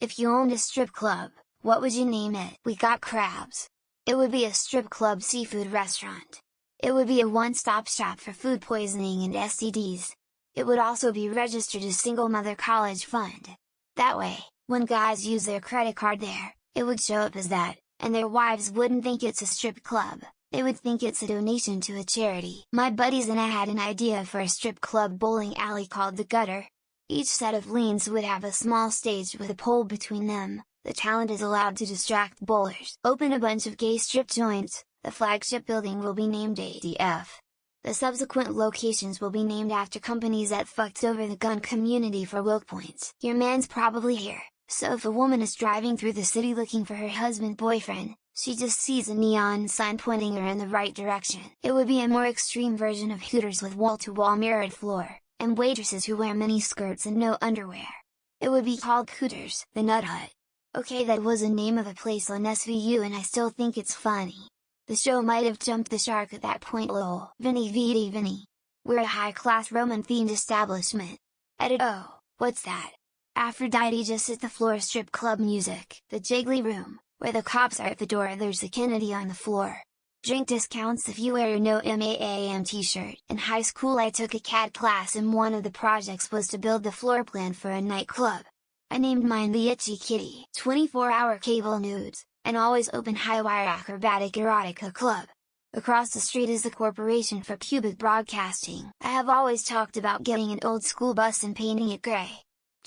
If you owned a strip club, what would you name it? We got crabs. It would be a strip club seafood restaurant. It would be a one-stop shop for food poisoning and STDs. It would also be registered as Single Mother College Fund. That way, when guys use their credit card there, it would show up as that, and their wives wouldn't think it's a strip club, they would think it's a donation to a charity. My buddies and I had an idea for a strip club bowling alley called The Gutter. Each set of lanes would have a small stage with a pole between them. The talent is allowed to distract bowlers. Open a bunch of gay strip joints. The flagship building will be named ADF. The subsequent locations will be named after companies that fucked over the gun community for woke points. Your man's probably here, so if a woman is driving through the city looking for her husband-boyfriend, she just sees a neon sign pointing her in the right direction. It would be a more extreme version of Hooters with wall-to-wall mirrored floor, and waitresses who wear mini skirts and no underwear. It would be called Hooters, the Nut Hut. Okay, that was the name of a place on SVU and I still think it's funny. The show might have jumped the shark at that point lol. Vinny Vidi Vinny. We're a high-class Roman-themed establishment. Edit oh, what's that? Aphrodite just hit the floor. Strip club music. The Jiggly Room, where the cops are at the door. There's a Kennedy on the floor. Drink discounts if you wear your No MAAM t-shirt. In high school I took a CAD class and one of the projects was to build the floor plan for a nightclub. I named mine the Itchy Kitty. 24-hour cable nudes, and always open high-wire acrobatic erotica club. Across the street is the Corporation for Public Broadcasting. I have always talked about getting an old school bus and painting it gray.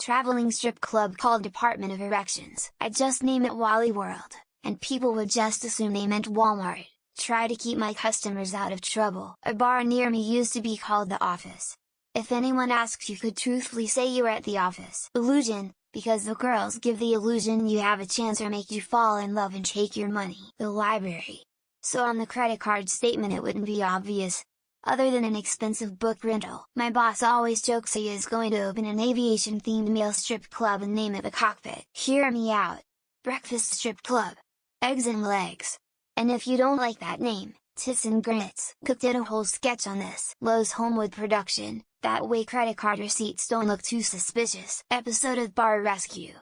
Traveling strip club called Department of Erections. I'd just name it Wally World, and people would just assume they meant Walmart. Try to keep my customers out of trouble. A bar near me used to be called The Office. If anyone asks, you could truthfully say you were at the office. Illusion, because the girls give the illusion you have a chance or make you fall in love and take your money. The Library. So on the credit card statement it wouldn't be obvious, other than an expensive book rental. My boss always jokes he is going to open an aviation-themed male strip club and name it The Cockpit. Hear me out. Breakfast strip club. Eggs and legs. And if you don't like that name, Tits and Grits. Cook did a whole sketch on this. Lowe's Homewood production, that way credit card receipts don't look too suspicious. Episode of Bar Rescue.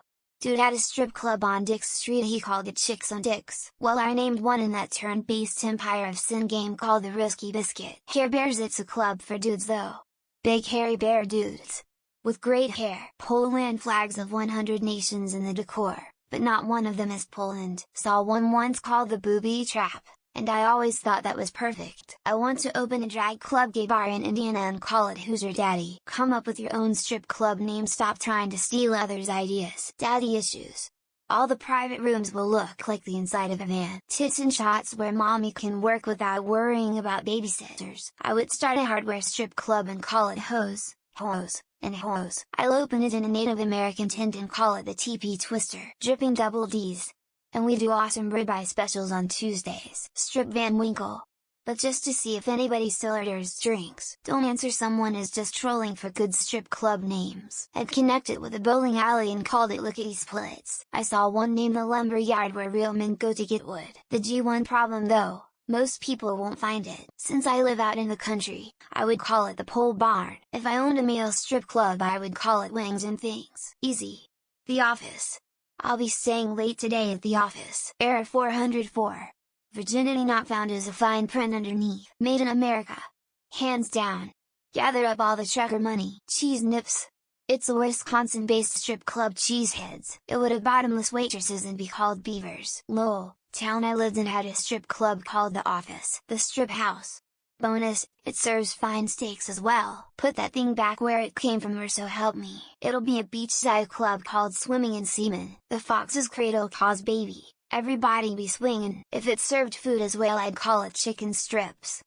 Dude had a strip club on Dix Street, he called it Chicks on Dix. Well, I named one in that turn-based Empire of Sin game called the Risky Biscuit. Hair Bears, it's a club for dudes though. Big hairy bear dudes. With great hair. Poland flags of 100 nations in the decor, but not one of them is Poland. Saw one once called the Booby Trap, and I always thought that was perfect. I want to open a drag club gay bar in Indiana and call it Who's Your Daddy. Come up with your own strip club name, stop trying to steal others' ideas. Daddy issues. All the private rooms will look like the inside of a van. Tits and shots where mommy can work without worrying about babysitters. I would start a hardware strip club and call it Hose, and Hose. I'll open it in a Native American tint and call it the TP Twister. Dripping double Ds. And we do awesome ribeye specials on Tuesdays. Strip Van Winkle. But just to see if anybody still orders drinks. Don't answer, someone is just trolling for good strip club names. I'd connect it with a bowling alley and called it Lickety Splits. I saw one named the Lumber Yard where real men go to get wood. The G1 problem though, most people won't find it. Since I live out in the country, I would call it the Pole Barn. If I owned a male strip club I would call it Wings and Things. Easy. The Office. I'll be staying late today at the office. Error 404. Virginity not found is a fine print underneath. Made in America. Hands down. Gather up all the trucker money. Cheese Nips. It's a Wisconsin-based strip club, Cheeseheads. It would have bottomless waitresses and be called Beavers. Lowell, town I lived in had a strip club called The Office. The Strip House. Bonus, it serves fine steaks as well. Put that thing back where it came from or so help me. It'll be a beachside club called Swimming in Semen. The Fox's Cradle calls baby. Everybody be swingin'. If it served food as well I'd call it Chicken Strips.